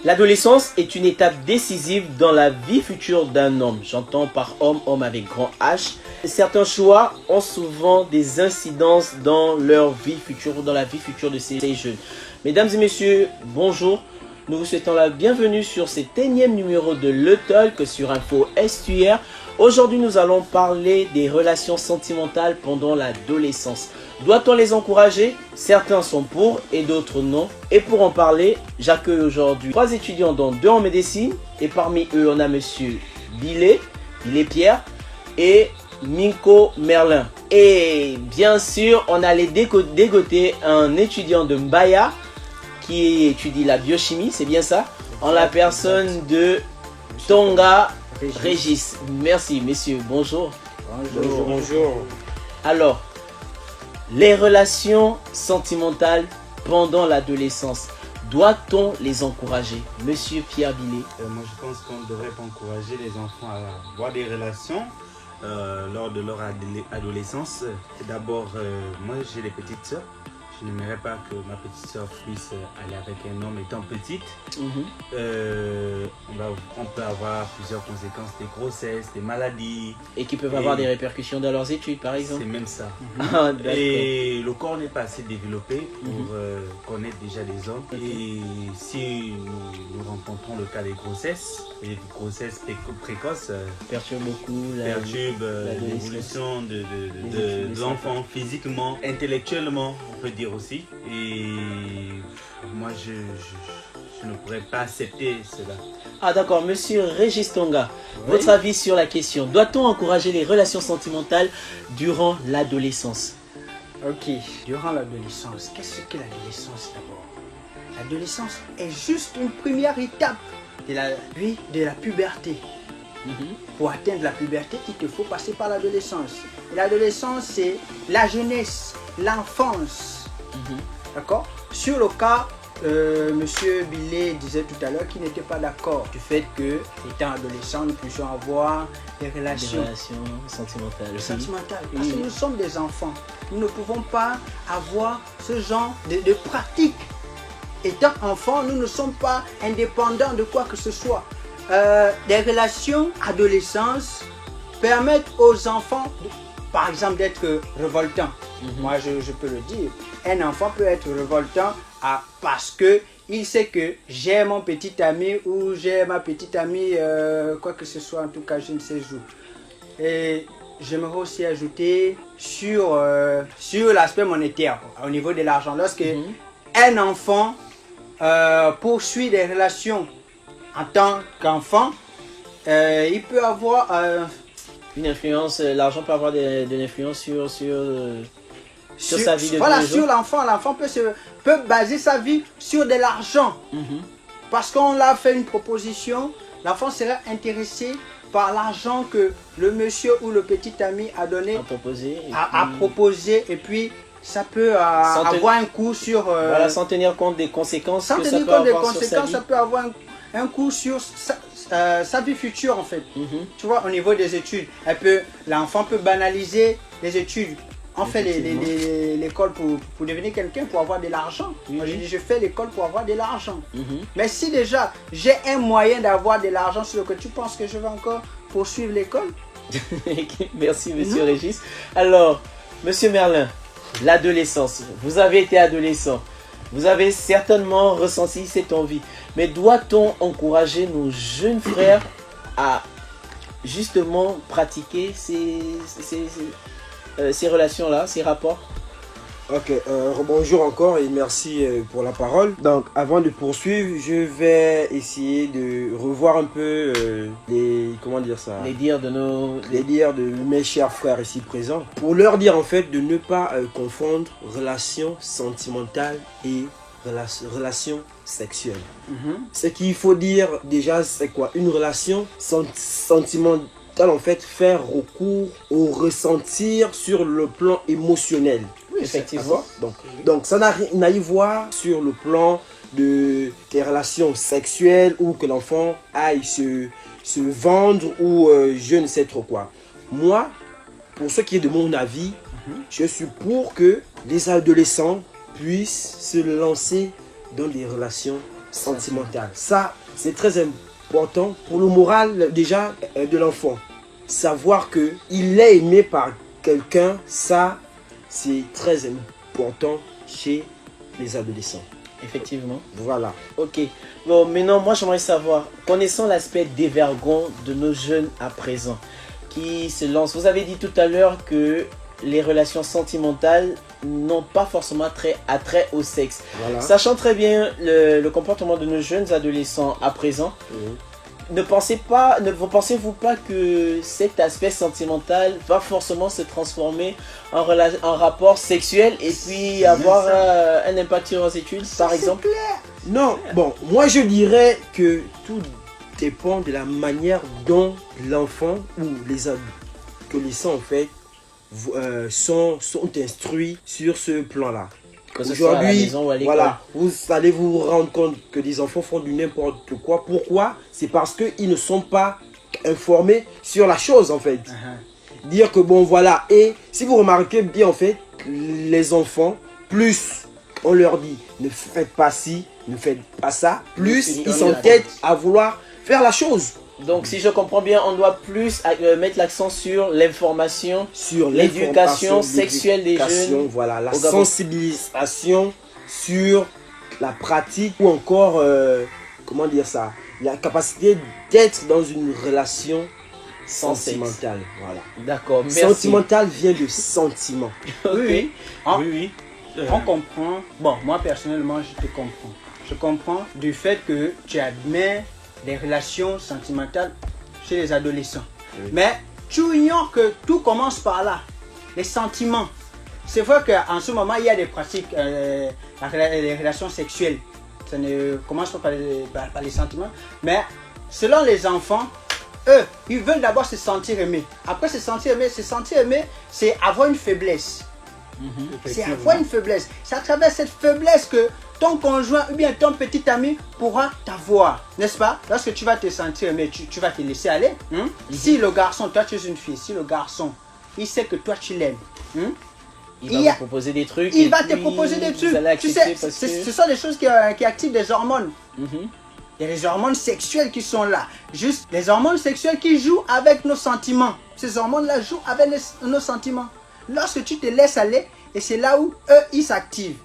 L'adolescence est une étape décisive dans la vie future d'un homme. J'entends par homme, homme avec grand H. Certains choix ont souvent des incidences dans leur vie future ou dans la vie future de ces jeunes. Mesdames et messieurs, bonjour. Nous vous souhaitons la bienvenue sur cet énième numéro de Le Talk sur Info STR. Aujourd'hui, nous allons parler des relations sentimentales pendant l'adolescence. Doit-on les encourager? Certains sont pour et d'autres non. Et pour en parler, j'accueille aujourd'hui 3 étudiants dont 2 en médecine. Et parmi eux, on a monsieur Billet Pierre et Minko Merlin. Et bien sûr, on a les dégoter un étudiant de Mbaya qui étudie la biochimie, c'est bien ça? En la personne de Tonga Régis. Merci messieurs, bonjour. Bonjour. Alors, les relations sentimentales pendant l'adolescence, doit-on les encourager? Monsieur Pierre Billet. Moi je pense qu'on ne devrait pas encourager les enfants à avoir des relations lors de leur adolescence. D'abord, moi j'ai des petites soeurs. Je n'aimerais pas que ma petite soeur puisse aller avec un homme étant petite. On peut avoir plusieurs conséquences, des grossesses, des maladies. Et qui peuvent avoir des répercussions dans leurs études, par exemple. C'est même ça. Ah, et le corps n'est pas assez développé pour connaître déjà des hommes. Et si nous rencontrons le cas des grossesses, et des grossesses précoces, perturbe beaucoup l'évolution de l'enfant physiquement, intellectuellement, on peut dire aussi. Et moi je ne pourrais pas accepter cela. Ah d'accord, monsieur Régis Tonga, votre avis sur la question, doit-on encourager les relations sentimentales durant l'adolescence? Ok, durant l'adolescence, qu'est-ce que l'adolescence d'abord? L'adolescence est juste une première étape de la vie de la puberté. Pour atteindre la puberté, il te faut passer par l'adolescence. L'adolescence, c'est la jeunesse, l'enfance. D'accord? Sur le cas, monsieur Billet disait tout à l'heure qu'il n'était pas d'accord du fait que, étant adolescent, nous puissions avoir des relations sentimentales. Parce que nous sommes des enfants. Nous ne pouvons pas avoir ce genre de pratique. Étant enfant, nous ne sommes pas indépendants de quoi que ce soit. Des relations adolescence permettent aux enfants, par exemple, d'être révoltants. Moi, je peux le dire. Un enfant peut être révoltant parce que il sait que j'ai mon petit ami ou j'ai ma petite amie, quoi que ce soit, en tout cas, je ne sais où. Et j'aimerais aussi ajouter sur l'aspect monétaire, au niveau de l'argent. Lorsque un enfant poursuit des relations en tant qu'enfant, il peut avoir une influence, l'argent peut avoir de l'influence sur sa vie de voilà, tous les sur jours. l'enfant peut baser sa vie sur de l'argent. Parce qu'on l'a fait une proposition, l'enfant sera intéressé par l'argent que le monsieur ou le petit ami a donné, a proposé, et puis ça peut avoir un coup sur... voilà, sans tenir compte des conséquences sans que ça tenir peut compte des avoir sur sa conséquences, vie. ça peut avoir un coup sur sa vie future en fait. Tu vois, au niveau des études, l'enfant peut banaliser les études. On fait l'école pour devenir quelqu'un, pour avoir de l'argent. Moi je dis, je fais l'école pour avoir de l'argent. Mais si déjà j'ai un moyen d'avoir de l'argent sur le côté, tu penses que je vais encore poursuivre l'école? Merci monsieur Régis. Alors, monsieur Merlin, l'adolescence, vous avez été adolescent. Vous avez certainement ressenti cette envie. Mais doit-on encourager nos jeunes frères à justement pratiquer ces relations-là, ces rapports? Ok, bonjour encore et merci pour la parole. Donc avant de poursuivre, je vais essayer de revoir un peu les dires de mes chers frères ici présents, pour leur dire en fait de ne pas confondre relations sentimentales et relations sexuelles. Ce qu'il faut dire déjà, c'est quoi? Une relation sentimentale, en fait, faire recours au ressentir sur le plan émotionnel. Oui, effectivement. Donc ça n'a rien à y voir sur le plan des relations sexuelles ou que l'enfant aille se vendre ou je ne sais trop quoi. Moi, pour ce qui est de mon avis, je suis pour que les adolescents puissent se lancer dans des relations sentimentale. Ça, c'est très important pour le moral déjà de l'enfant. Savoir qu'il est aimé par quelqu'un, ça, c'est très important chez les adolescents. Effectivement. Voilà. Ok. Bon, maintenant, moi, j'aimerais savoir, connaissant l'aspect dévergond de nos jeunes à présent, qui se lancent. Vous avez dit tout à l'heure que les relations sentimentales n'ont pas forcément attrait au sexe. Voilà. Sachant très bien le comportement de nos jeunes adolescents à présent, ne pensez-vous pas que cet aspect sentimental va forcément se transformer en rapport sexuel et puis avoir un impact sur leurs études, par exemple? Non, bon, moi je dirais que tout dépend de la manière dont l'enfant ou les adolescents en fait sont instruits sur ce plan-là. Que ce soit à la maison ou à l'école. Voilà, vous allez vous rendre compte que des enfants font du n'importe quoi. Pourquoi? C'est parce qu'ils ne sont pas informés sur la chose en fait. Dire que bon voilà, et si vous remarquez bien en fait, les enfants, plus on leur dit ne faites pas ci, ne faites pas ça, plus ils s'entêtent à vouloir faire la chose. Donc si je comprends bien, on doit plus mettre l'accent sur l'information, sur l'éducation sexuelle des jeunes. Voilà, la sensibilisation sur la pratique ou encore, comment dire ça, la capacité d'être dans une relation sentimentale. Voilà. D'accord, merci. Sentimental vient de sentiment. Oui. Oui. On comprend. Bon, moi personnellement, je te comprends. Je comprends du fait que tu admets des relations sentimentales chez les adolescents. Mais tu ignores que tout commence par là. Les sentiments. C'est vrai qu'en ce moment, il y a des pratiques, les relations sexuelles. Ça ne commence pas par les sentiments. Mais selon les enfants, eux, ils veulent d'abord se sentir aimés. Après se sentir aimé, c'est avoir une faiblesse. C'est avoir une faiblesse. C'est à travers cette faiblesse que ton conjoint ou bien ton petit ami pourra t'avoir, n'est-ce pas? Lorsque tu vas te sentir aimé, tu vas te laisser aller. Si le garçon, toi tu es une fille, si le garçon, il sait que toi tu l'aimes, il va te proposer des trucs. Il va te proposer des trucs. Tu sais, ce sont des choses qui activent des hormones. Il y a des hormones sexuelles qui sont là. Juste les hormones sexuelles qui jouent avec nos sentiments. Ces hormones-là jouent avec nos sentiments. Lorsque tu te laisses aller, et c'est là où eux, ils s'activent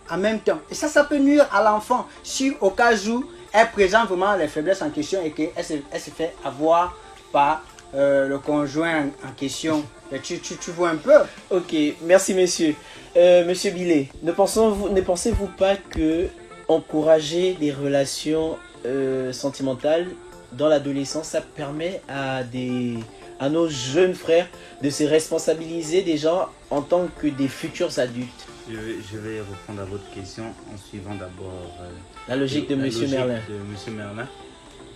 en même temps. Et ça peut nuire à l'enfant si au cas où elle présente vraiment les faiblesses en question et qu'elle se fait avoir par le conjoint en question. Et tu vois un peu. Ok, merci monsieur. Monsieur Billet, ne pensez-vous pas que encourager des relations sentimentales dans l'adolescence, ça permet à nos jeunes frères de se responsabiliser déjà en tant que des futurs adultes? Je vais répondre à votre question en suivant d'abord la logique de M. Merlin.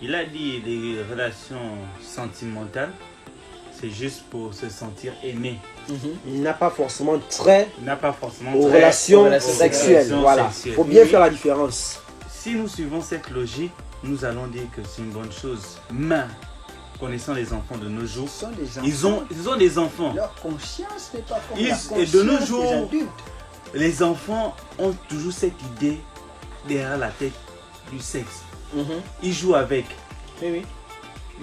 Il a dit les relations sentimentales, c'est juste pour se sentir aimé. Il n'a pas forcément trait aux aux relations sexuelles. Voilà. Il faut bien faire la différence. Si nous suivons cette logique, nous allons dire que c'est une bonne chose. Mais connaissant les enfants de nos jours, ils ont des enfants. Leur conscience n'est pas comme la conscience et de nos jours, des adultes. Les enfants ont toujours cette idée derrière la tête du sexe. Ils jouent avec. Oui.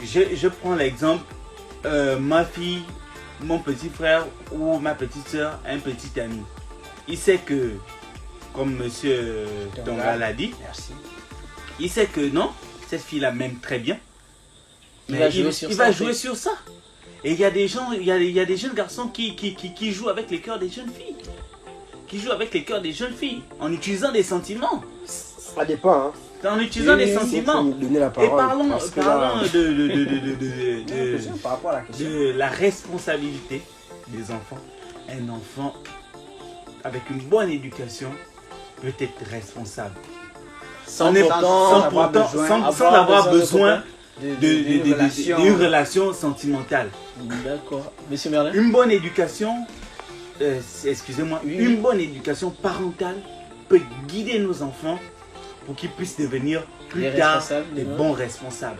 Je prends l'exemple, ma fille, mon petit frère ou ma petite soeur, un petit ami. Il sait que, comme monsieur Tonga l'a dit, il sait que non, cette fille-là m'aime très bien. Mais il va jouer sur ça. Et il y a des gens, il y a des jeunes garçons qui jouent avec les cœurs des jeunes filles. En utilisant des sentiments. Ça dépend, hein. En utilisant des sentiments. Et parlons de la responsabilité des enfants. Un enfant avec une bonne éducation peut être responsable. Sans avoir besoin d'une relation sentimentale. D'accord. Monsieur Merlin? Une bonne éducation, une bonne éducation parentale peut guider nos enfants pour qu'ils puissent devenir plus tard des bons responsables.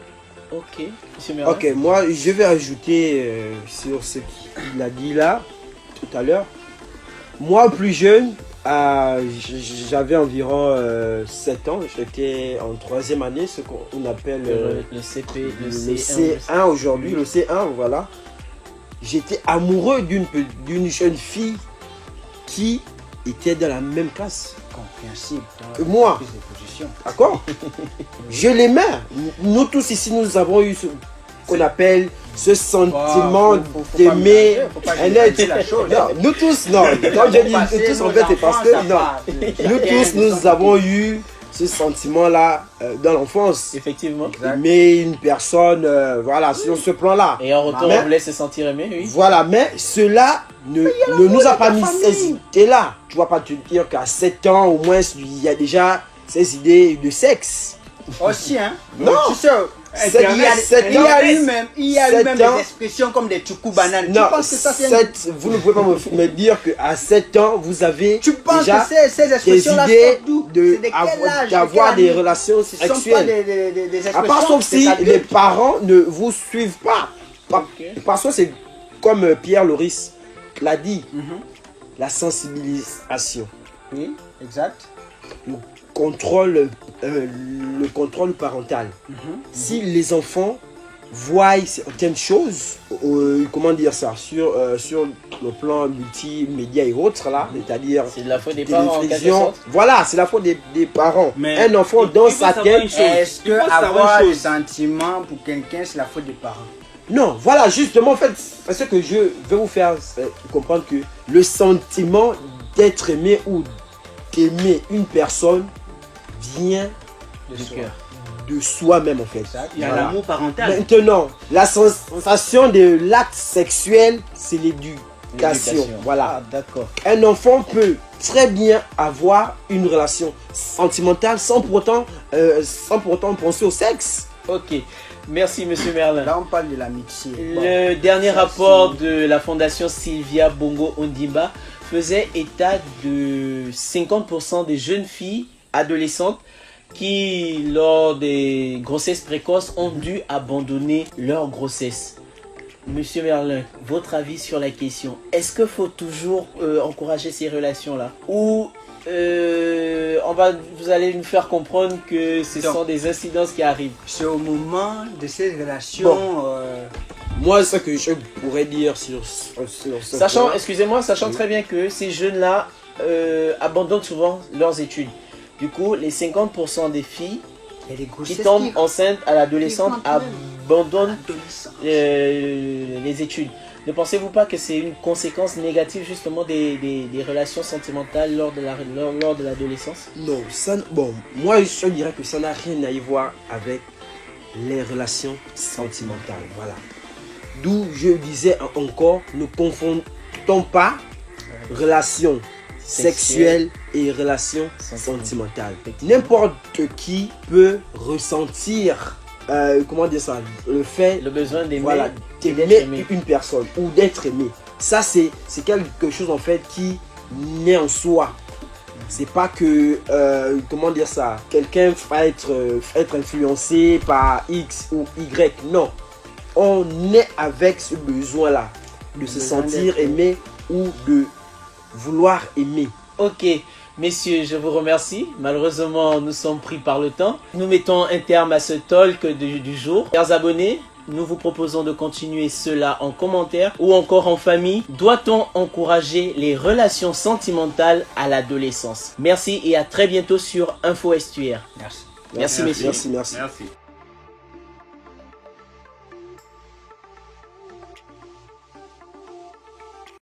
Ok, monsieur Merlin. Ok, moi je vais ajouter sur ce qu'il a dit là, tout à l'heure. Moi plus jeune, J'avais environ 7 ans, j'étais en 3e année, ce qu'on appelle le CP, le C1 aujourd'hui, le C1, voilà. J'étais amoureux d'une jeune fille qui était dans la même classe. Compréhensible. Moi. D'accord. Je l'aimais. Nous tous ici, nous avons eu ce qu'on appelle ce sentiment d'aimer un être. Nous tous, non. Quand je dis nous tous, en fait, c'est parce que non. Nous tous, nous avons eu ce sentiment-là dans l'enfance. Effectivement. Aimer une personne, voilà, sur ce plan-là. Et en retour, on voulait se sentir aimé, oui. Voilà, mais cela ne nous a pas mis ces idées-là. Tu ne vas pas te dire qu'à 7 ans, au moins, il y a déjà ces idées de sexe. Aussi, hein. Non. Tu sais, il y a eu même des expressions comme des tchoukou bananes. Non, tu penses que ça c'est vous ne pouvez pas me dire qu'à 7 ans, vous avez tu penses déjà que ces expressions-là d'avoir des relations sexuelles. À part sauf si les parents ne vous suivent pas. Parce que c'est comme Pierre Loris l'a dit, la sensibilisation. Oui, exact. Le contrôle parental. Si les enfants voient certaines choses, comment dire ça, sur le plan multimédia et autres, là, c'est-à-dire c'est de la faute des parents en quelque sorte. Voilà, c'est la faute des parents. Mais un enfant dans sa tête, est-ce que avoir des sentiments pour quelqu'un, c'est la faute des parents? Non, voilà, justement, en fait, c'est ce que je veux vous faire comprendre, que le sentiment d'être aimé ou d'aimer une personne vient de soi-même, en fait. Il y a l'amour parental. Maintenant, la sensation de l'acte sexuel, c'est l'éducation. Voilà. Ah, d'accord. Un enfant peut très bien avoir une relation sentimentale sans pour autant penser au sexe. Ok. Merci, monsieur Merlin. Là, on parle de l'amitié. Le dernier rapport de la fondation Sylvia Bongo Ondimba faisait état de 50% des jeunes filles adolescentes qui, lors des grossesses précoces, ont dû abandonner leur grossesse. Monsieur Merlin, votre avis sur la question? Est-ce qu'il faut toujours encourager ces relations-là? Ou vous allez nous faire comprendre que ce sont des incidences qui arrivent? C'est au moment de ces relations... Moi, ce que je pourrais dire sur ce sachant, excusez-moi, sachant très bien que ces jeunes-là abandonnent souvent leurs études. Du coup, les 50% des filles qui tombent enceintes à l'adolescence abandonnent les études. Ne pensez-vous pas que c'est une conséquence négative justement des relations sentimentales lors de l'adolescence? Non, moi je dirais que ça n'a rien à y voir avec les relations sentimentales. Voilà. D'où je disais encore, ne confondons pas relations sexuelles et relations sentimentales. N'importe qui peut ressentir, comment dire ça, le besoin d'aimer, voilà, d'aimer une personne ou d'être aimé. Ça c'est quelque chose en fait qui naît en soi. C'est pas que, comment dire ça, quelqu'un va être influencé par X ou Y. Non, on est avec ce besoin-là de se sentir aimé ou de vouloir aimer. Ok, messieurs, je vous remercie. Malheureusement, nous sommes pris par le temps. Nous mettons un terme à ce talk du jour. Chers abonnés, nous vous proposons de continuer cela en commentaire ou encore en famille. Doit-on encourager les relations sentimentales à l'adolescence? Merci et à très bientôt sur Info Estuaire. Merci. Merci, messieurs. Merci. Merci.